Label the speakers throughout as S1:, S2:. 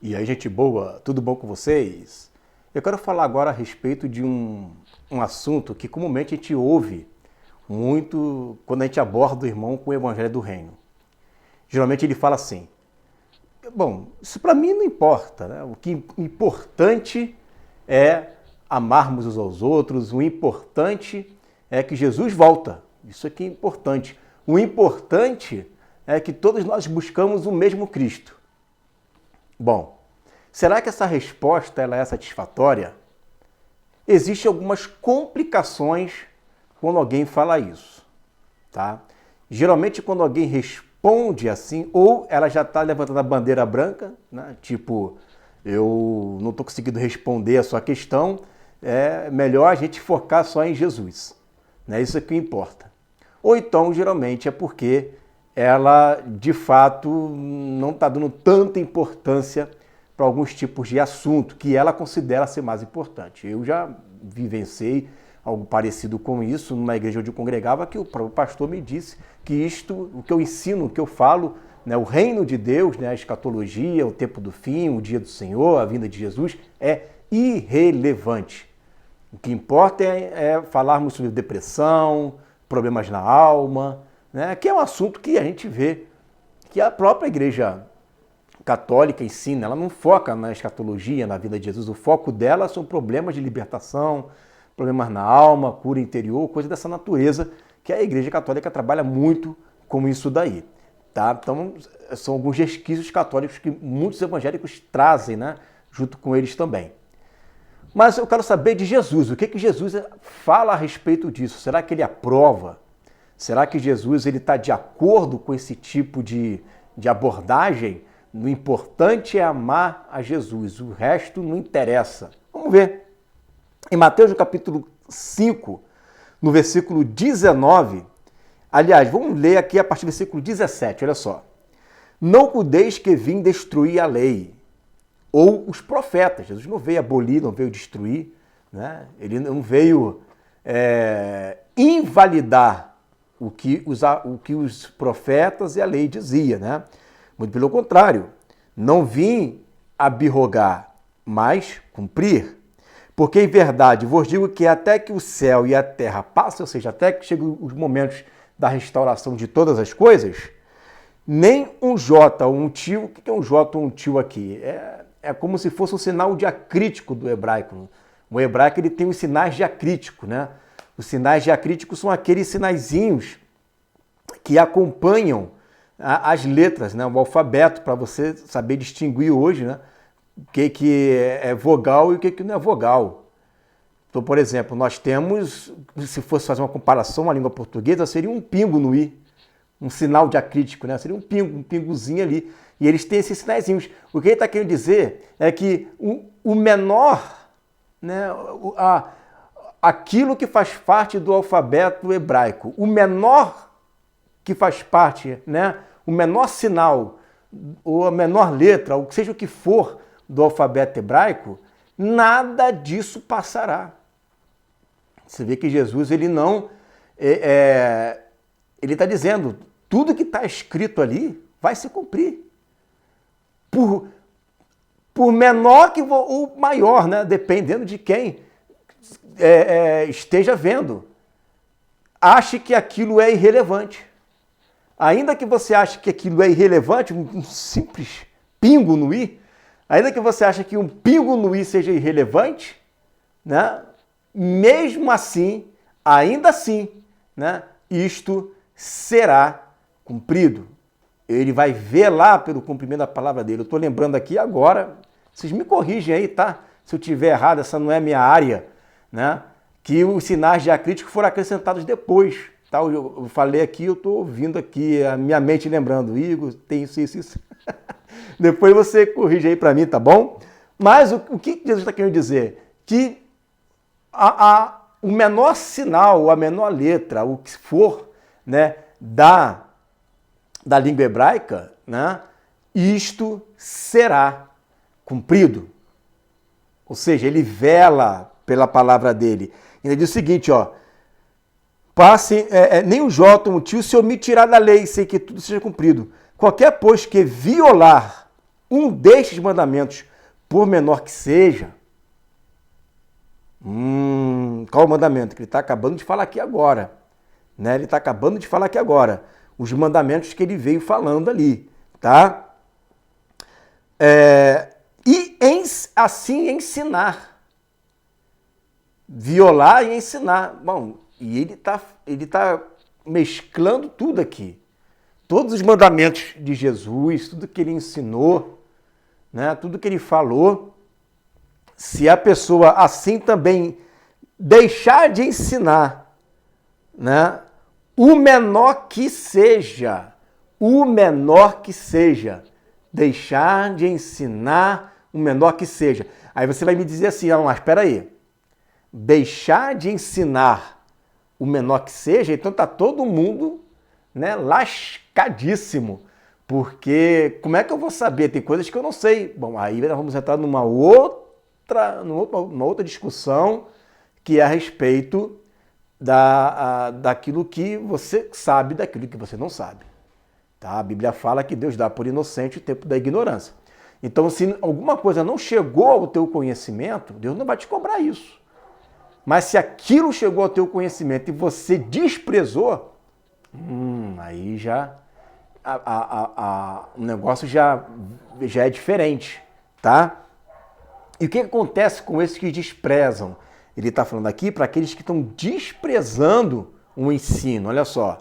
S1: E aí, gente boa, tudo bom com vocês? Eu quero falar agora a respeito de um assunto que comumente a gente ouve muito quando a gente aborda o irmão com o Evangelho do Reino. Geralmente ele fala assim: bom, isso para mim não importa, né? O que é importante é amarmos uns aos outros, o importante é que Jesus volta. Isso aqui é importante. O importante é que todos nós buscamos o mesmo Cristo. Bom, será que essa resposta ela é satisfatória? Existem algumas complicações quando alguém fala isso, tá? Geralmente quando alguém responde assim, ou ela já está levantando a bandeira branca, né? Tipo, eu não estou conseguindo responder a sua questão, é melhor a gente focar só em Jesus, né? Isso é que importa. Ou então, geralmente, é porque ela, de fato, não está dando tanta importância para alguns tipos de assunto que ela considera ser mais importante. Eu já vivenciei algo parecido com isso numa igreja onde eu congregava, que o próprio pastor me disse que isto, o que eu ensino, o que eu falo, né, o reino de Deus, né, a escatologia, o tempo do fim, o dia do Senhor, a vinda de Jesus, é irrelevante. O que importa é falarmos sobre depressão, problemas na alma, né, que é um assunto que a gente vê que a própria igreja católica ensina. Ela não foca na escatologia, na vida de Jesus. O foco dela são problemas de libertação, problemas na alma, cura interior, coisa dessa natureza, que a igreja católica trabalha muito com isso daí. Tá? Então, são alguns resquícios católicos que muitos evangélicos trazem, né, junto com eles também. Mas eu quero saber de Jesus. O que Jesus fala a respeito disso? Será que ele aprova? Será que Jesus está de acordo com esse tipo de abordagem? O importante é amar a Jesus, o resto não interessa. Vamos ver. Em Mateus, no capítulo 5, no versículo 19, aliás, vamos ler aqui a partir do versículo 17, olha só. Não cuideis que vim destruir a lei, ou os profetas. Jesus não veio abolir, não veio destruir, né? Ele não veio invalidar o que os profetas e a lei dizia, né? Muito pelo contrário, não vim abrogar, mas cumprir. Porque em verdade vos digo que até que o céu e a terra passem, ou seja, até que cheguem os momentos da restauração de todas as coisas, nem um jota ou um tio, o que é um jota ou um tio aqui? É como se fosse um sinal diacrítico do hebraico. O hebraico ele tem os sinais diacríticos, né? Os sinais diacríticos são aqueles sinaizinhos que acompanham as letras, né? O alfabeto, para você saber distinguir hoje, né? O que é vogal e o que não é vogal. Então, por exemplo, nós temos, se fosse fazer uma comparação à língua portuguesa, seria um pingo no i, um sinal diacrítico, né? Seria um pingozinho ali. E eles têm esses sinaizinhos. O que ele está querendo dizer é que o menor, né? Aquilo que faz parte do alfabeto hebraico, o menor que faz parte, né? O menor sinal, ou a menor letra, ou seja o que for do alfabeto hebraico, nada disso passará. Você vê que Jesus, ele não... ele está dizendo, tudo que está escrito ali vai se cumprir. Por menor que ou maior, né? Dependendo de quem esteja vendo. Ache que aquilo é irrelevante. Ainda que você ache que aquilo é irrelevante, um simples pingo no i, ainda que você ache que um pingo no i seja irrelevante, né? Mesmo assim, ainda assim, né? Isto será cumprido. Ele vai velar pelo cumprimento da palavra dele. Eu estou lembrando aqui agora, vocês me corrigem aí, tá? Se eu tiver errado, essa não é a minha área, né? Que os sinais diacríticos foram acrescentados depois. Tá? Eu falei aqui, eu estou ouvindo aqui, a minha mente lembrando, Igor, tem isso. Depois você corrige aí para mim, tá bom? Mas o que Jesus está querendo dizer? Que o menor sinal, a menor letra, o que for, né, da língua hebraica, né, isto será cumprido. Ou seja, ele vela pela palavra dele. Ele diz o seguinte, ó, nem o jota, um tio, se omitirá da lei, sem que tudo seja cumprido. Qualquer, pois, que violar um destes mandamentos, por menor que seja, qual o mandamento? Que ele está acabando de falar aqui agora. Né? Ele está acabando de falar aqui agora. Os mandamentos que ele veio falando ali. Tá? Assim ensinar. Violar e ensinar. Bom, e ele tá mesclando tudo aqui. Todos os mandamentos de Jesus, tudo que ele ensinou, né? Tudo que ele falou. Se a pessoa assim também deixar de ensinar, né? O menor que seja, deixar de ensinar o menor que seja. Aí você vai me dizer assim, mas espera aí, deixar de ensinar o menor que seja, então tá todo mundo, né, lascadíssimo, porque como é que eu vou saber? Tem coisas que eu não sei. Bom, aí nós vamos entrar numa outra discussão que é a respeito daquilo que você sabe, daquilo que você não sabe. Tá? A Bíblia fala que Deus dá por inocente o tempo da ignorância. Então, se alguma coisa não chegou ao teu conhecimento, Deus não vai te cobrar isso. Mas se aquilo chegou ao teu conhecimento e você desprezou, aí já o negócio já é diferente, tá? E o que acontece com esses que desprezam? Ele está falando aqui para aqueles que estão desprezando o ensino. Olha só.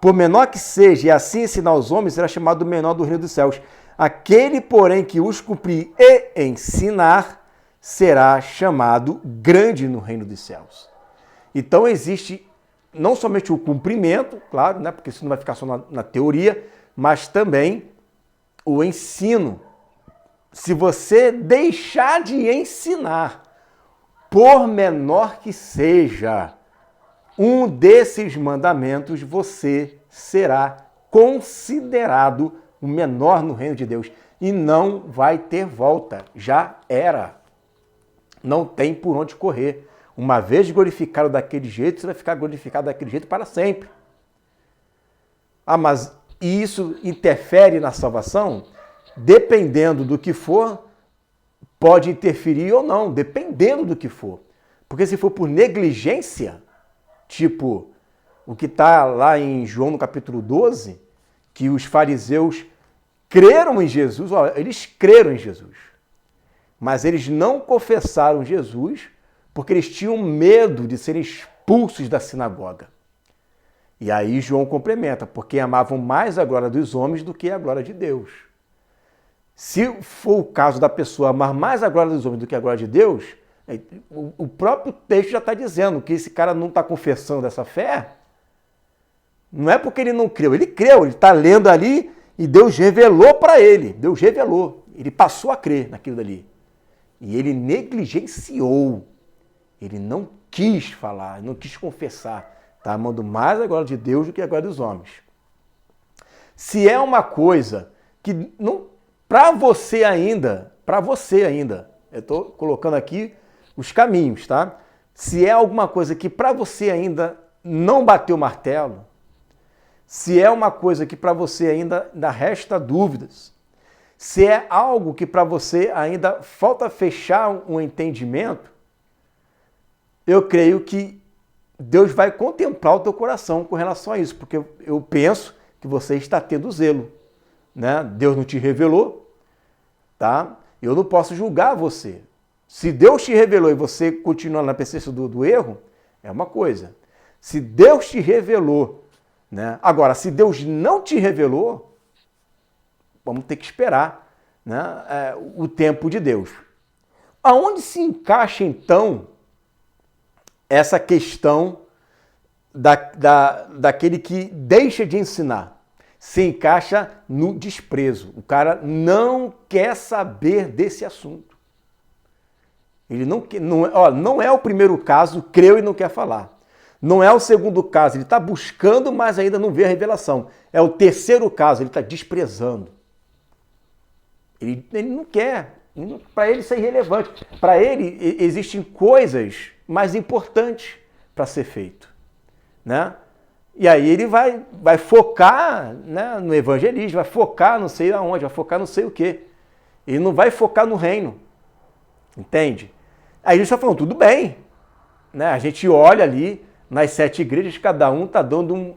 S1: Por menor que seja, e assim ensinar os homens, será chamado menor do reino dos céus. Aquele, porém, que os cumprir e ensinar, será chamado grande no reino dos céus. Então existe não somente o cumprimento, claro, né, porque isso não vai ficar só na teoria, mas também o ensino. Se você deixar de ensinar, por menor que seja, um desses mandamentos, você será considerado o menor no reino de Deus. E não vai ter volta. Já era. Não tem por onde correr. Uma vez glorificado daquele jeito, você vai ficar glorificado daquele jeito para sempre. Mas isso interfere na salvação? Dependendo do que for, pode interferir ou não, dependendo do que for. Porque se for por negligência, tipo o que está lá em João no capítulo 12, que os fariseus creram em Jesus, eles creram em Jesus, mas eles não confessaram Jesus porque eles tinham medo de serem expulsos da sinagoga. E aí João complementa, porque amavam mais a glória dos homens do que a glória de Deus. Se for o caso da pessoa amar mais a glória dos homens do que a glória de Deus, o próprio texto já está dizendo que esse cara não está confessando essa fé. Não é porque ele não creu, ele creu, ele está lendo ali e Deus revelou para ele. Deus revelou, ele passou a crer naquilo dali. E ele negligenciou, ele não quis falar, não quis confessar. Está amando mais a glória de Deus do que a glória dos homens. Se é uma coisa que não... Para você ainda, eu estou colocando aqui os caminhos, tá? Se é alguma coisa que para você ainda não bateu o martelo, se é uma coisa que para você ainda resta dúvidas, se é algo que para você ainda falta fechar um entendimento, eu creio que Deus vai contemplar o teu coração com relação a isso, porque eu penso que você está tendo zelo. Né? Deus não te revelou, tá? Eu não posso julgar você. Se Deus te revelou e você continua na persistência do erro, é uma coisa. Se Deus te revelou, né? Agora, se Deus não te revelou, vamos ter que esperar, né? O tempo de Deus. Aonde se encaixa, então, essa questão daquele que deixa de ensinar? Se encaixa no desprezo. O cara não quer saber desse assunto. Ele não é o primeiro caso, creu e não quer falar. Não é o segundo caso, ele está buscando, mas ainda não vê a revelação. É o terceiro caso, ele está desprezando. Ele não quer. Para ele isso é irrelevante. Para ele existem coisas mais importantes para ser feito. Né? E aí ele vai focar, né, no evangelismo, vai focar não sei aonde, vai focar não sei o quê. Ele não vai focar no reino. Entende? Aí a gente está falando, tudo bem. Né? A gente olha ali nas 7 igrejas, cada um está dando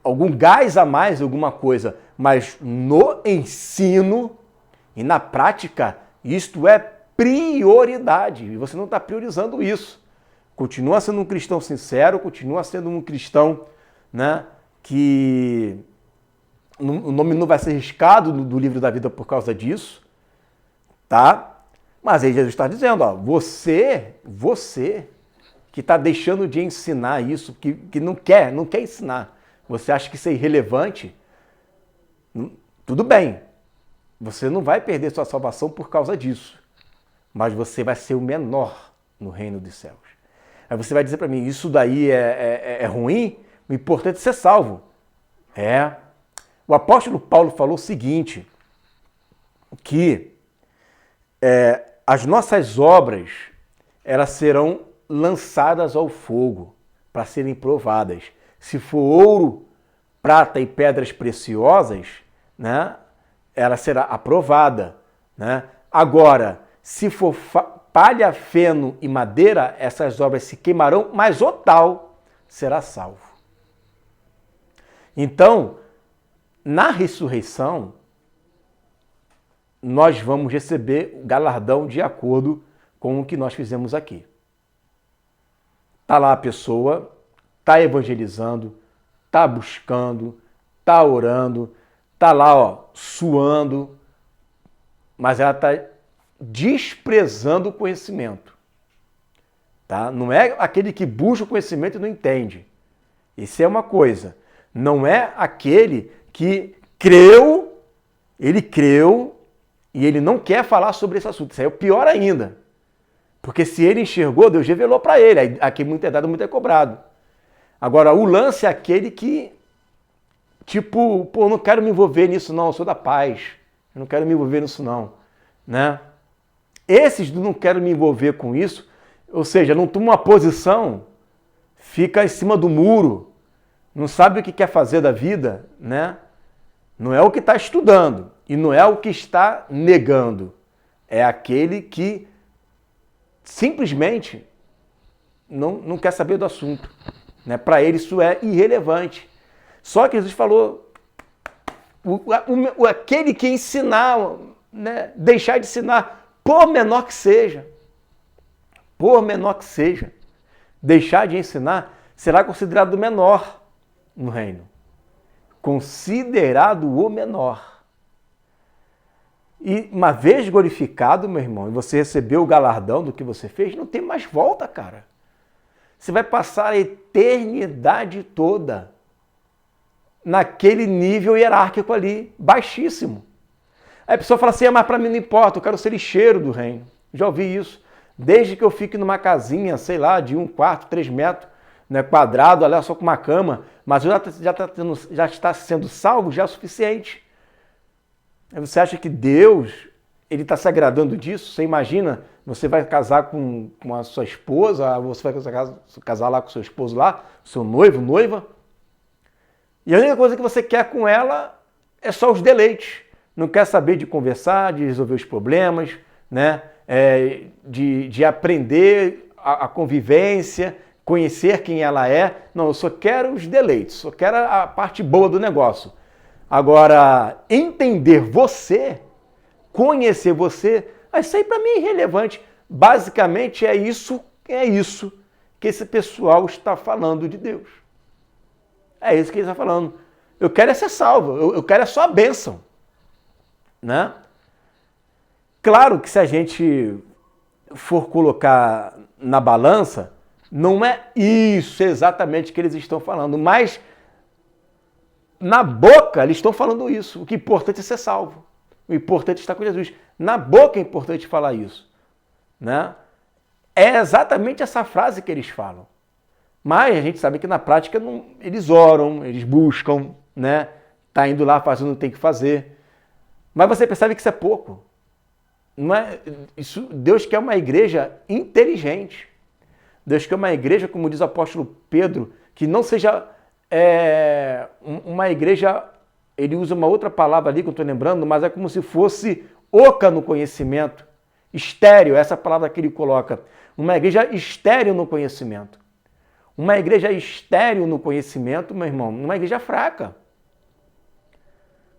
S1: algum gás a mais, alguma coisa. Mas no ensino e na prática, isto é prioridade. E você não está priorizando isso. Continua sendo um cristão sincero, continua sendo um cristão, né, que o nome não vai ser riscado do livro da vida por causa disso, tá? Mas aí Jesus está dizendo, ó, você que está deixando de ensinar isso, que não quer ensinar, você acha que isso é irrelevante, tudo bem, você não vai perder sua salvação por causa disso, mas você vai ser o menor no reino dos céus. Aí você vai dizer para mim, isso daí é ruim? O importante é ser salvo. O apóstolo Paulo falou o seguinte, que as nossas obras, elas serão lançadas ao fogo para serem provadas. Se for ouro, prata e pedras preciosas, né, ela será aprovada. Né? Agora, se for palha, feno e madeira, essas obras se queimarão, mas o tal será salvo. Então, na ressurreição, nós vamos receber o galardão de acordo com o que nós fizemos aqui. Está lá a pessoa, está evangelizando, está buscando, está orando, está lá, ó, suando, mas ela está desprezando o conhecimento. Tá? Não é aquele que busca o conhecimento e não entende. Isso é uma coisa. Não é aquele que creu e ele não quer falar sobre esse assunto. Isso aí é o pior ainda. Porque se ele enxergou, Deus revelou para ele. Aqui muito é dado, muito é cobrado. Agora, o lance é aquele que, tipo, pô, não quero me envolver nisso não, eu sou da paz. Eu não quero me envolver nisso não. Né? Esses do não quero me envolver com isso, ou seja, não toma uma posição, fica em cima do muro, não sabe o que quer fazer da vida, né? Não é o que está estudando e não é o que está negando. É aquele que simplesmente não quer saber do assunto. Né? Para ele isso é irrelevante. Só que Jesus falou, aquele que ensinar, né? Deixar de ensinar, por menor que seja, deixar de ensinar, será considerado menor no reino. Considerado o menor. E uma vez glorificado, meu irmão, e você recebeu o galardão do que você fez, não tem mais volta, cara. Você vai passar a eternidade toda naquele nível hierárquico ali, baixíssimo. Aí a pessoa fala assim, mas para mim não importa, eu quero ser lixeiro do reino. Já ouvi isso. Desde que eu fique numa casinha, sei lá, de 1 quarto, 3 metros, né, quadrado, ali só com uma cama, mas já está sendo salvo, já é o suficiente. Aí você acha que Deus, ele está se agradando disso? Você imagina, você vai casar com a sua esposa, você vai casar lá com o seu esposo lá, seu noivo, noiva, e a única coisa que você quer com ela é só os deleites. Não quer saber de conversar, de resolver os problemas, né? De aprender a convivência, conhecer quem ela é. Não, eu só quero os deleites, só quero a parte boa do negócio. Agora, entender você, conhecer você, isso aí para mim é irrelevante. Basicamente é isso que esse pessoal está falando de Deus. É isso que ele está falando. Eu quero é ser salvo, eu quero é só a bênção. Né? Claro que se a gente for colocar na balança, não é isso exatamente que eles estão falando, mas na boca eles estão falando isso. O que é importante é ser salvo. O importante é estar com Jesus. Na boca é importante falar isso. Né? É exatamente essa frase que eles falam. Mas a gente sabe que na prática eles oram, eles buscam, né? Tá indo lá fazendo o que tem que fazer. Mas você percebe que isso é pouco. Não é, isso, Deus quer uma igreja inteligente. Deus quer uma igreja, como diz o apóstolo Pedro, que não seja uma igreja ele usa uma outra palavra ali que eu estou lembrando, mas é como se fosse oca no conhecimento, estéril, essa palavra que ele coloca. Uma igreja estéril no conhecimento. Uma igreja estéril no conhecimento, meu irmão, uma igreja fraca.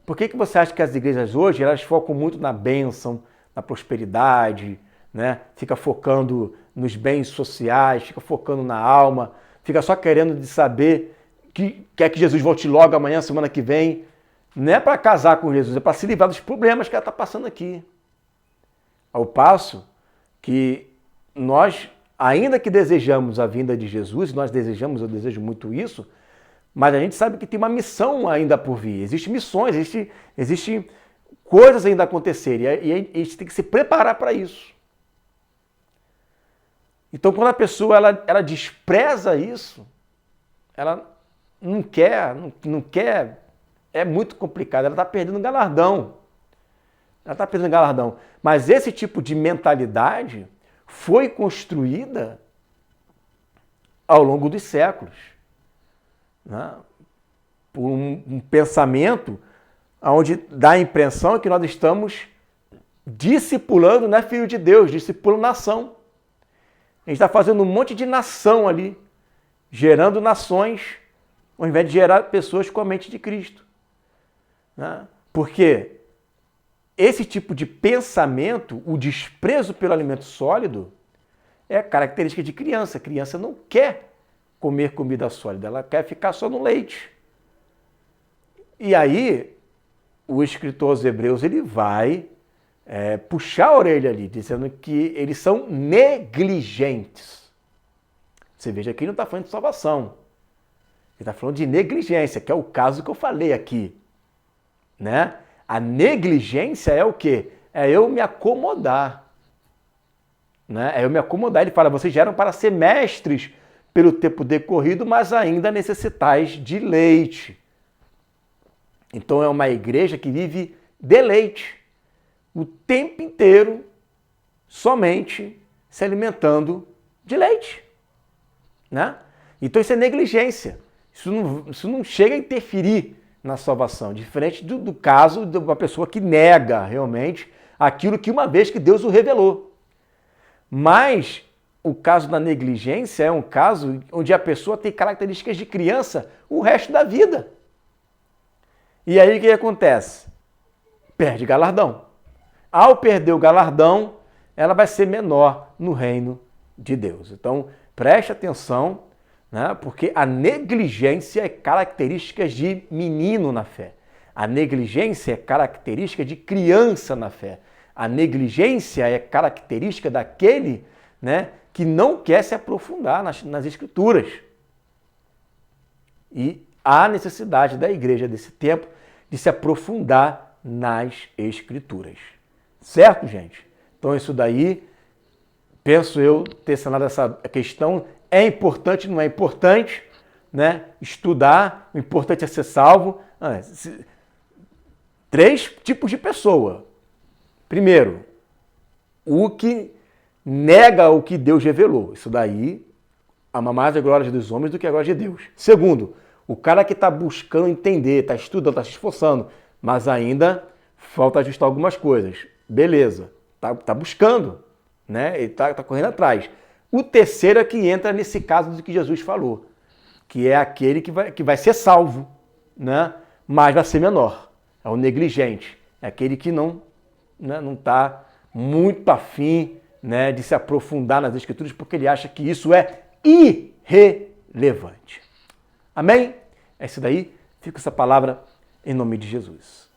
S1: Por que você acha que as igrejas hoje, elas focam muito na bênção, na prosperidade, né? Fica focando nos bens sociais, fica focando na alma, fica só querendo de saber que quer que Jesus volte logo amanhã, semana que vem. Não é para casar com Jesus, é para se livrar dos problemas que ela está passando aqui. Ao passo que nós, ainda que desejamos a vinda de Jesus, nós desejamos, eu desejo muito isso, mas a gente sabe que tem uma missão ainda por vir. Existem missões, existem coisas ainda a acontecer e a gente tem que se preparar para isso. Então, quando a pessoa ela despreza isso, ela não quer, é muito complicado, ela está perdendo galardão. Ela está perdendo galardão. Mas esse tipo de mentalidade foi construída ao longo dos séculos, né? Por um pensamento onde dá a impressão que nós estamos discipulando, não é filho de Deus, discipulando nação. A gente está fazendo um monte de nação ali, gerando nações, ao invés de gerar pessoas com a mente de Cristo. Né? Porque esse tipo de pensamento, o desprezo pelo alimento sólido, é característica de criança. A criança não quer comer comida sólida, ela quer ficar só no leite. E aí, o escritor aos Hebreus, ele vai puxar a orelha ali, dizendo que eles são negligentes. Você veja que ele não está falando de salvação. Ele está falando de negligência, que é o caso que eu falei aqui. Né? A negligência é o quê? É eu me acomodar. Né? É eu me acomodar. Ele fala, vocês eram para ser mestres pelo tempo decorrido, mas ainda necessitais de leite. Então é uma igreja que vive de leite. O tempo inteiro, somente se alimentando de leite. Né? Então isso é negligência. Isso não chega a interferir na salvação, diferente do caso de uma pessoa que nega realmente aquilo que uma vez que Deus o revelou. Mas o caso da negligência é um caso onde a pessoa tem características de criança o resto da vida. E aí o que acontece? Perde galardão. Ao perder o galardão, ela vai ser menor no reino de Deus. Então, preste atenção, né? Porque a negligência é característica de menino na fé. A negligência é característica de criança na fé. A negligência é característica daquele, né, que não quer se aprofundar nas Escrituras. E há necessidade da igreja desse tempo de se aprofundar nas Escrituras. Certo, gente? Então isso daí, penso eu, ter sanado essa questão. É importante, não é importante, né? Estudar, o importante é ser salvo. 3 tipos de pessoa. Primeiro, o que nega o que Deus revelou. Isso daí ama mais a glória dos homens do que a glória de Deus. Segundo, o cara que está buscando entender, está estudando, está se esforçando, mas ainda falta ajustar algumas coisas. Beleza, tá buscando, né? Ele tá correndo atrás. O terceiro é que entra nesse caso do que Jesus falou, que é aquele que vai ser salvo, né? Mas vai ser menor. É o negligente, é aquele que não está muito afim, né, de se aprofundar nas Escrituras, porque ele acha que isso é irrelevante. Amém? É isso daí. Fica essa palavra em nome de Jesus.